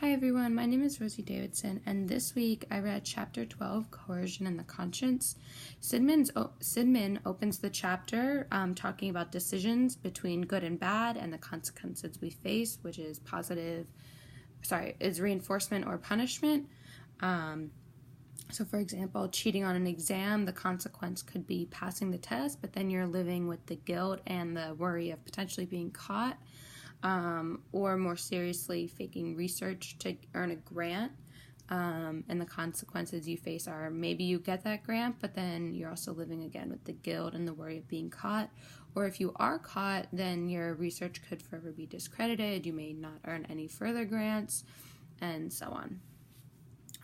Hi everyone, my name is Rosie Davidson, and this week I read Chapter 12, Coercion and the Conscience. Sidman opens the chapter talking about decisions between good and bad and the consequences we face, which is is reinforcement or punishment. So for example, cheating on an exam, the consequence could be passing the test, but then you're living with the guilt and the worry of potentially being caught. Or more seriously, faking research to earn a grant, and the consequences you face are maybe you get that grant, but then you're also living again with the guilt and the worry of being caught. Or if you are caught, then your research could forever be discredited, you may not earn any further grants, and so on.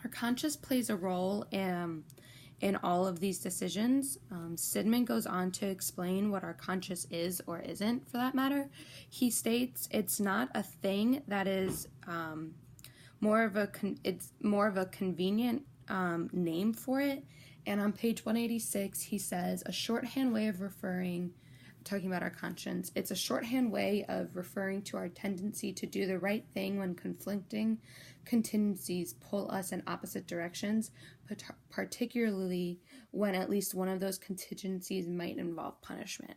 Our conscience plays a role in all of these decisions. Sidman goes on to explain what our conscience is or isn't, for that matter. He states it's not a thing that is it's more of a convenient name for it. And on page 186, he says a shorthand way of talking about our conscience, it's a shorthand way of referring to our tendency to do the right thing when conflicting contingencies pull us in opposite directions, particularly when at least one of those contingencies might involve punishment.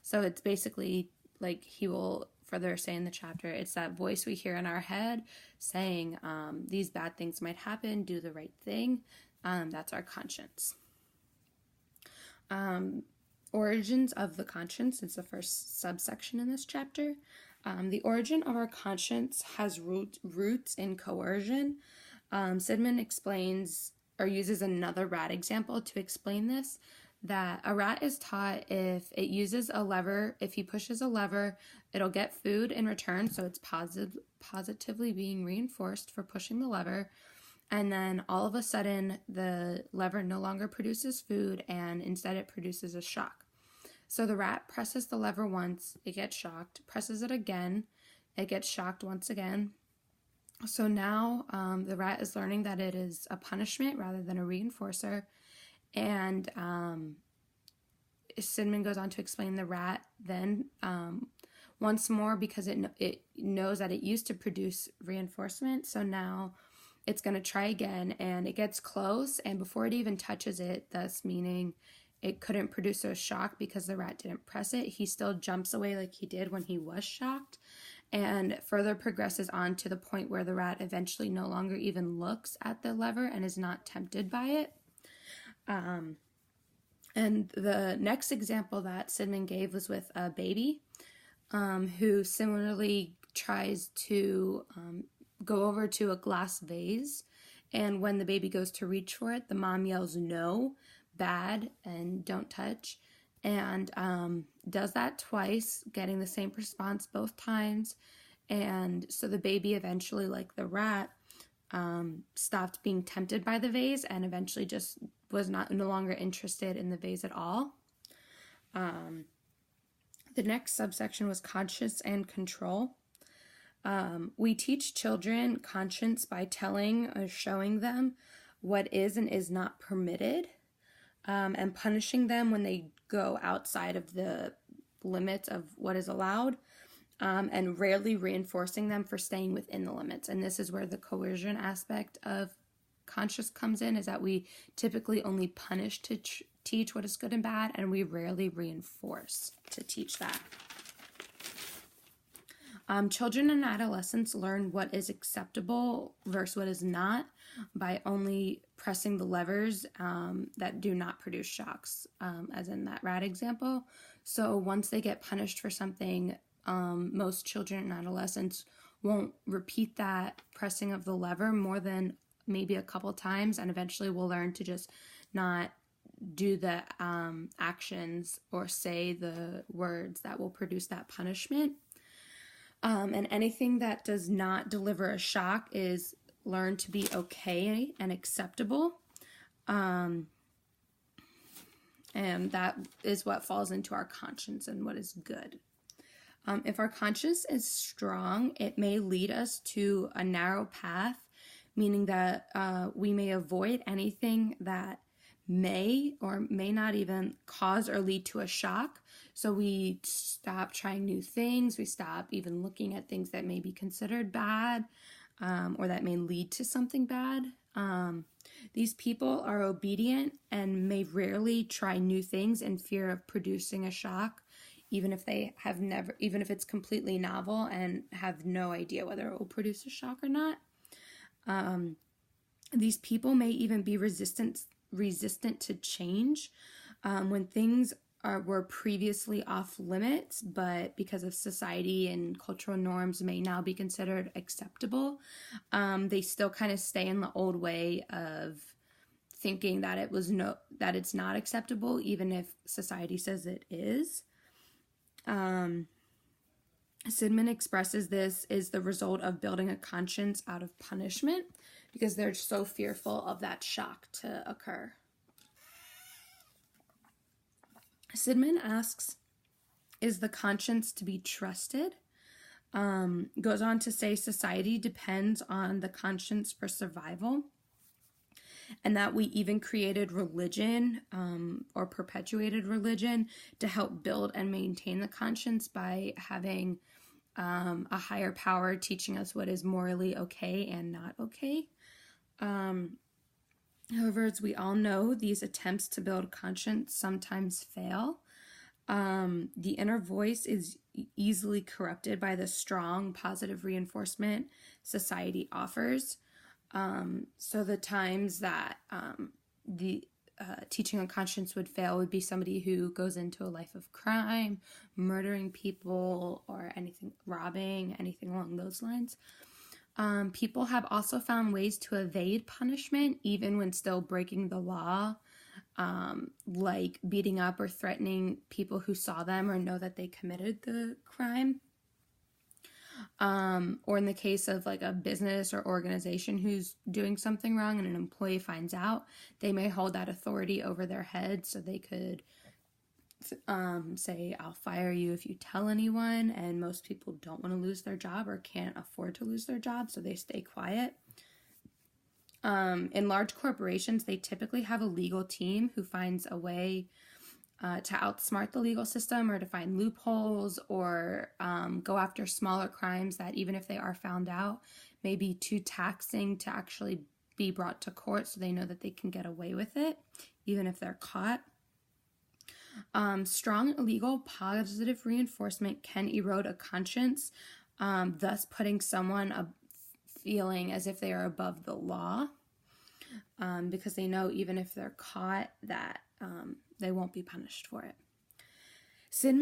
So it's basically, like he will further say in the chapter, it's that voice we hear in our head saying these bad things might happen, do the right thing. That's our conscience. Origins of the conscience is the first subsection in this chapter. The origin of our conscience has roots in coercion. Sidman explains or uses another rat example to explain this, that a rat is taught if it uses a lever, if he pushes a lever, it'll get food in return, so it's positively being reinforced for pushing the lever. And then all of a sudden, the lever no longer produces food, and instead it produces a shock. So the rat presses the lever once, it gets shocked, presses it again, it gets shocked once again. So now the rat is learning that it is a punishment rather than a reinforcer. And Sidman goes on to explain the rat then once more, because it knows that it used to produce reinforcement, so now it's going to try again, and it gets close, and before it even touches it, thus meaning it couldn't produce a shock because the rat didn't press it, he still jumps away like he did when he was shocked, and further progresses on to the point where the rat eventually no longer even looks at the lever and is not tempted by it. And the next example that Sidman gave was with a baby who similarly tries to go over to a glass vase, and when the baby goes to reach for it, the mom yells no, bad, and don't touch, and does that twice, getting the same response both times. And so the baby eventually, like the rat, stopped being tempted by the vase and eventually just was no longer interested in the vase at all. The next subsection was conscience and control. We teach children conscience by telling or showing them what is and is not permitted, and punishing them when they go outside of the limits of what is allowed, and rarely reinforcing them for staying within the limits. And this is where the coercion aspect of conscience comes in, is that we typically only punish to teach what is good and bad, and we rarely reinforce to teach that. Children and adolescents learn what is acceptable versus what is not by only pressing the levers that do not produce shocks, as in that rat example. So once they get punished for something, most children and adolescents won't repeat that pressing of the lever more than maybe a couple times, and eventually will learn to just not do the actions or say the words that will produce that punishment. And anything that does not deliver a shock is learned to be okay and acceptable. And that is what falls into our conscience and what is good. If our conscience is strong, it may lead us to a narrow path, meaning that we may avoid anything that may or may not even cause or lead to a shock. So we stop trying new things, we stop even looking at things that may be considered bad, or that may lead to something bad. These people are obedient and may rarely try new things in fear of producing a shock, even if it's completely novel and have no idea whether it will produce a shock or not. These people may even be resistant to change when things were previously off limits, but because of society and cultural norms may now be considered acceptable. They still kind of stay in the old way of thinking that it's not acceptable, even if society says it is. Sidman expresses this is the result of building a conscience out of punishment because they're so fearful of that shock to occur. Sidman asks, is the conscience to be trusted? Goes on to say society depends on the conscience for survival, and that we even created religion or perpetuated religion to help build and maintain the conscience by having a higher power teaching us what is morally okay and not okay. However, as we all know, these attempts to build conscience sometimes fail. The inner voice is easily corrupted by the strong positive reinforcement society offers. So the times that the teaching on conscience would fail would be somebody who goes into a life of crime, murdering people, or robbing, anything along those lines. People have also found ways to evade punishment even when still breaking the law, like beating up or threatening people who saw them or know that they committed the crime. Or in the case of like a business or organization who's doing something wrong and an employee finds out, they may hold that authority over their head, so they could say, I'll fire you if you tell anyone, and most people don't want to lose their job or can't afford to lose their job, so they stay quiet. In large corporations, they typically have a legal team who finds a way to outsmart the legal system or to find loopholes or go after smaller crimes that, even if they are found out, may be too taxing to actually be brought to court, so they know that they can get away with it even if they're caught. Strong illegal positive reinforcement can erode a conscience, thus putting someone feeling as if they are above the law, because they know even if they're caught that they won't be punished for it. Sidman